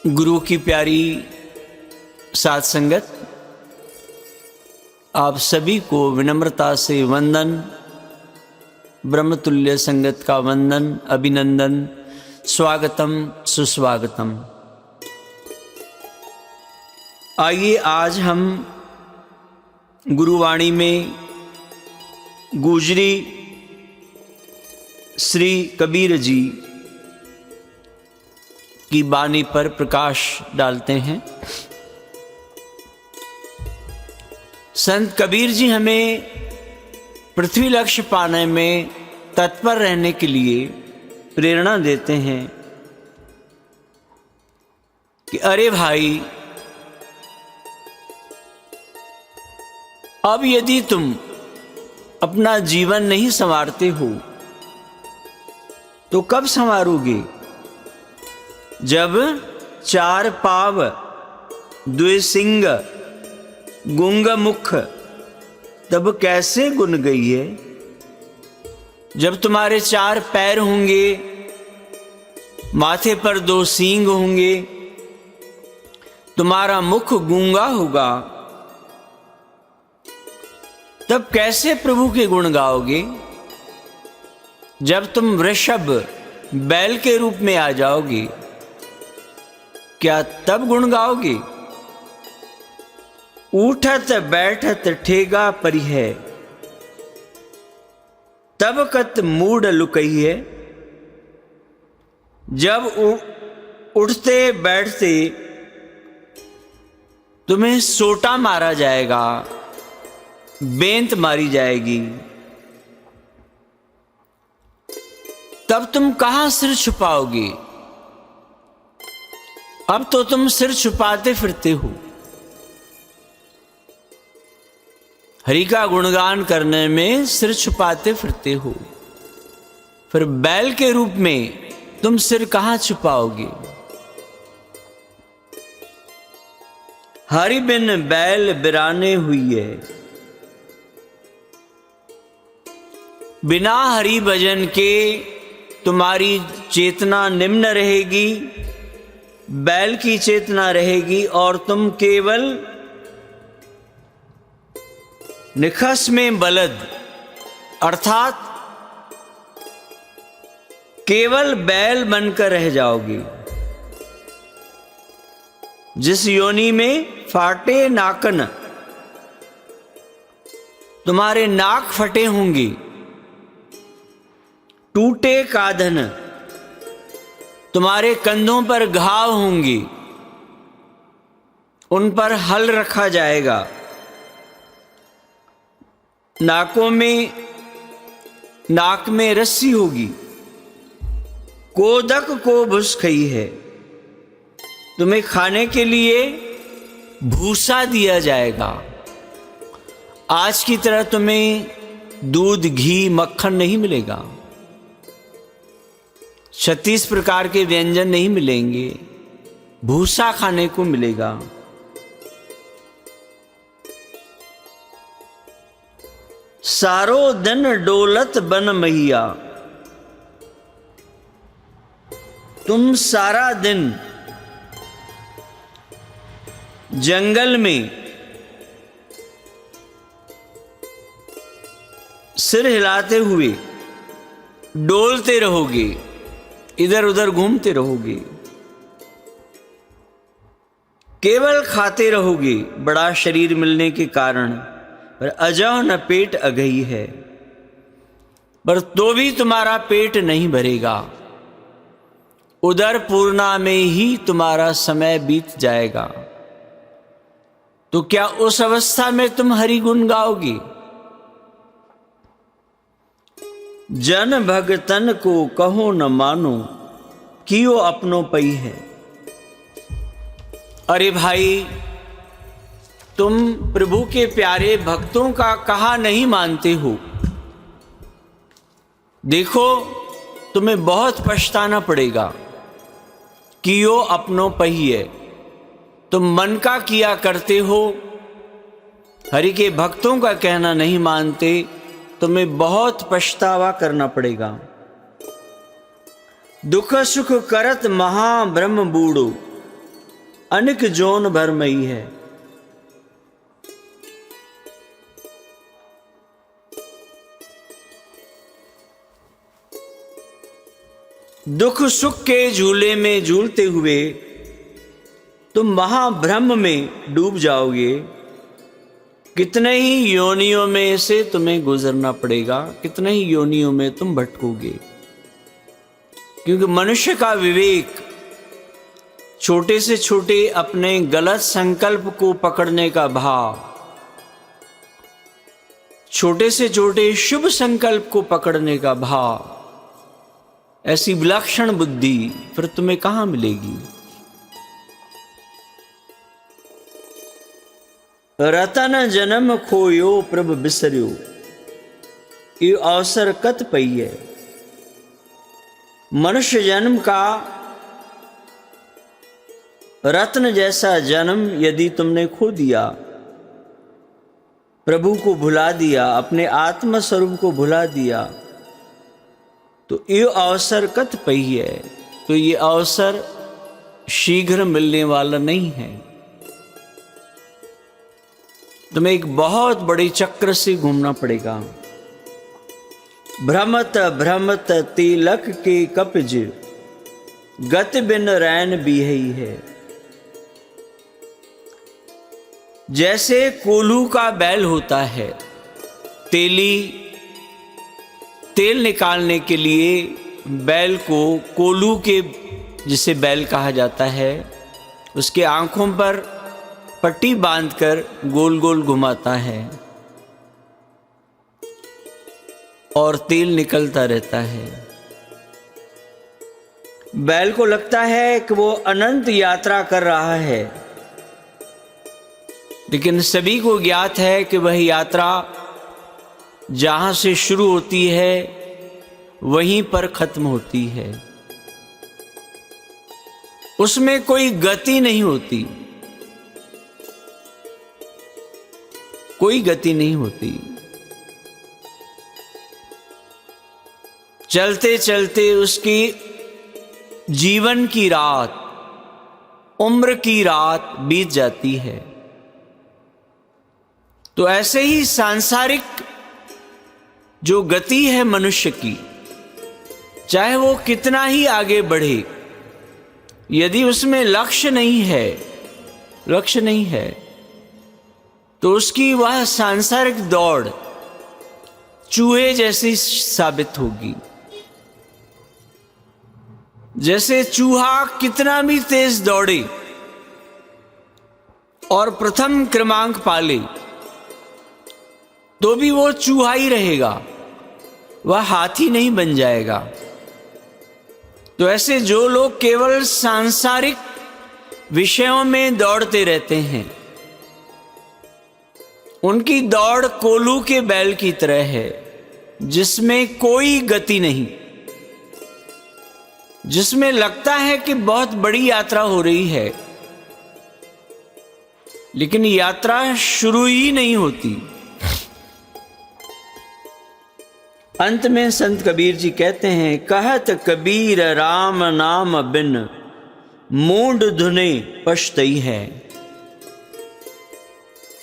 गुरु की प्यारी साथ संगत, आप सभी को विनम्रता से वंदन, ब्रह्मतुल्य संगत का वंदन, अभिनंदन, स्वागतम, सुस्वागतम। आइए आज हम गुरुवाणी में गुजरी श्री कबीर जी की बानी पर प्रकाश डालते हैं। संत कबीर जी हमें पृथ्वी लक्ष्य पाने में तत्पर रहने के लिए प्रेरणा देते हैं कि अरे भाई, अब यदि तुम अपना जीवन नहीं संवारते हो तो कब संवारोगे? जब चार पाव, द्विसिंग, गुंग मुख तब कैसे गुन गई है? जब तुम्हारे चार पैर होंगे, माथे पर दो सींग होंगे, तुम्हारा मुख गूंगा होगा, तब कैसे प्रभु के गुण गाओगे? जब तुम वृषभ, बैल के रूप में आ जाओगे, क्या तब गुण गाओगे? उठत बैठत ठेगा परिहै, तब कत मूड लुकइए। जब उठते बैठते तुम्हें सोटा मारा जाएगा, बेंत मारी जाएगी, तब तुम कहां सिर छुपाओगे? अब तो तुम सिर छुपाते फिरते हो। हरि का गुणगान करने में सिर छुपाते फिरते हो, फिर बैल के रूप में तुम सिर कहां छुपाओगे? हरि बिन बैल बिराने हुई है, बिना हरि भजन के तुम्हारी चेतना निम्न रहेगी, बैल की चेतना रहेगी और तुम केवल निखस में बलद अर्थात केवल बैल बनकर रह जाओगे। जिस योनि में फाटे नाकन, तुम्हारे नाक फटे होंगे, टूटे काधन, तुम्हारे कंधों पर घाव होंगे, उन पर हल रखा जाएगा, नाक में रस्सी होगी, कोदक को भूस खई है, तुम्हें खाने के लिए भूसा दिया जाएगा। आज की तरह तुम्हें दूध, घी, मक्खन नहीं मिलेगा, 36 प्रकार के व्यंजन नहीं मिलेंगे, भूसा खाने को मिलेगा। सारो दिन डोलत बन मैया, तुम सारा दिन जंगल में सिर हिलाते हुए डोलते रहोगे, इधर उधर घूमते रहोगे, केवल खाते रहोगे बड़ा शरीर मिलने के कारण, पर अजह न पेट अगई है, पर तो भी तुम्हारा पेट नहीं भरेगा, उदर पूर्णा में ही तुम्हारा समय बीत जाएगा। तो क्या उस अवस्था में तुम हरि गुण गाओगे? जन भगतन को कहो न मानो, कियो अपनो पई है। अरे भाई, तुम प्रभु के प्यारे भक्तों का कहा नहीं मानते हो। देखो, तुम्हें बहुत पछताना पड़ेगा। कियो अपनो पई है, तुम मन का किया करते हो, हरि के भक्तों का कहना नहीं मानते, तुम्हें बहुत पछतावा करना पड़ेगा। दुख सुख करत महा ब्रह्म बूढ़ो, अनिक जोन भरमई है। दुख सुख के झूले में झूलते हुए तुम महाभ्रम में डूब जाओगे। कितने ही योनियों में से तुम्हें गुजरना पड़ेगा, कितने ही योनियों में तुम भटकोगे। क्योंकि मनुष्य का विवेक छोटे से छोटे अपने गलत संकल्प को पकड़ने का भाव, छोटे से छोटे शुभ संकल्प को पकड़ने का भाव, ऐसी विलक्षण बुद्धि फिर तुम्हें कहां मिलेगी। रतन जन्म खोयो प्रभ बिसर्यो, ये अवसर कत पई है। मनुष्य जन्म का रत्न जैसा जन्म यदि तुमने खो दिया, प्रभु को भुला दिया, अपने आत्म स्वरूप को भुला दिया, तो ये अवसर कत पई है। तो ये अवसर शीघ्र मिलने वाला नहीं है। तुम्हें एक बहुत बड़े चक्र से घूमना पड़ेगा। भ्रमत भ्रमत तिलक के कपज, गत बिन रैन बिहई है। जैसे कोल्हू का बैल होता है, तेल निकालने के लिए बैल को कोल्हू के, जिसे बैल कहा जाता है, उसके आंखों पर पट्टी बांधकर गोल गोल घुमाता है और तेल निकलता रहता है। बैल को लगता है कि वो अनंत यात्रा कर रहा है, लेकिन सभी को ज्ञात है कि वह यात्रा जहां से शुरू होती है वहीं पर खत्म होती है। उसमें कोई गति नहीं होती, कोई गति नहीं होती। चलते चलते उसकी जीवन की रात, उम्र की रात बीत जाती है। तो ऐसे ही सांसारिक जो गति है मनुष्य की, चाहे वो कितना ही आगे बढ़े, यदि उसमें लक्ष्य नहीं है, तो उसकी वह सांसारिक दौड़ चूहे जैसी साबित होगी। जैसे चूहा कितना भी तेज दौड़े और प्रथम क्रमांक पाले, तो भी वो चूहा ही रहेगा, वह हाथी नहीं बन जाएगा। तो ऐसे जो लोग केवल सांसारिक विषयों में दौड़ते रहते हैं, उनकी दौड़ कोल्हू के बैल की तरह है, जिसमें कोई गति नहीं, जिसमें लगता है कि बहुत बड़ी यात्रा हो रही है, लेकिन यात्रा शुरू ही नहीं होती। अंत में संत कबीर जी कहते हैं, कहत कबीर राम नाम बिन मूंड धुने पछतई है।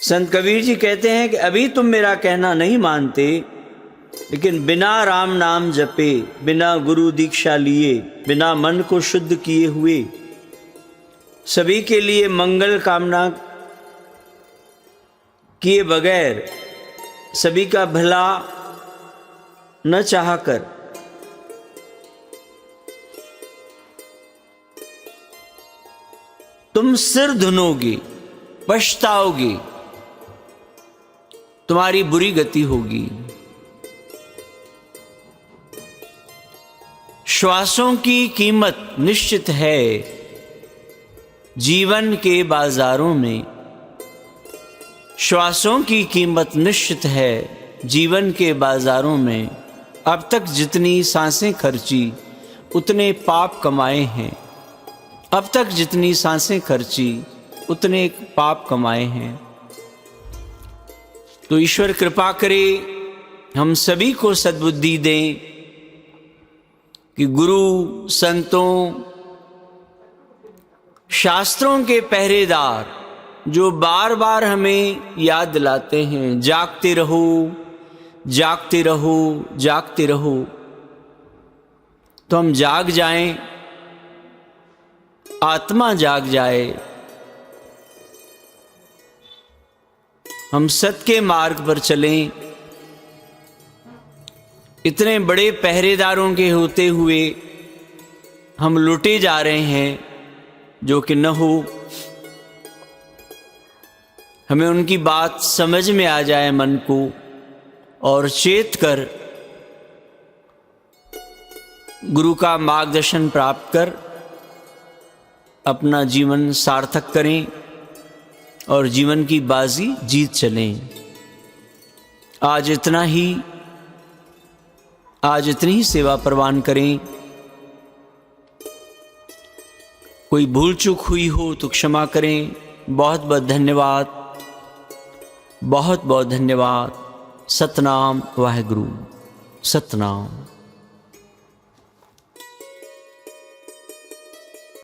संत कबीर जी कहते हैं कि अभी तुम मेरा कहना नहीं मानते, लेकिन बिना राम नाम जपे, बिना गुरु दीक्षा लिए, बिना मन को शुद्ध किए हुए, सभी के लिए मंगल कामना किए बगैर, सभी का भला न चाहकर तुम सिर धुनोगे, पछताओगे, तुम्हारी बुरी गति होगी। श्वासों की कीमत निश्चित है जीवन के बाजारों में। श्वासों की कीमत निश्चित है जीवन के बाजारों में। अब तक जितनी सांसें खर्ची उतने पाप कमाए हैं। अब तक जितनी सांसें खर्ची उतने पाप कमाए हैं। तो ईश्वर कृपा करे, हम सभी को सद्बुद्धि दें कि गुरु संतों शास्त्रों के पहरेदार जो बार बार हमें याद दिलाते हैं, जागते रहो, जागते रहो, जागते रहो, तो हम जाग जाएं, आत्मा जाग जाए, हम सत्य के मार्ग पर चलें। इतने बड़े पहरेदारों के होते हुए हम लुटे जा रहे हैं, जो कि न हो। हमें उनकी बात समझ में आ जाए मन को, और चेत कर गुरु का मार्गदर्शन प्राप्त कर अपना जीवन सार्थक करें और जीवन की बाजी जीत चलें। आज इतनी ही सेवा प्रवान करें। कोई भूल चूक हुई हो तो क्षमा करें। बहुत बहुत धन्यवाद, बहुत बहुत धन्यवाद। सतनाम वाहेगुरु, सतनाम।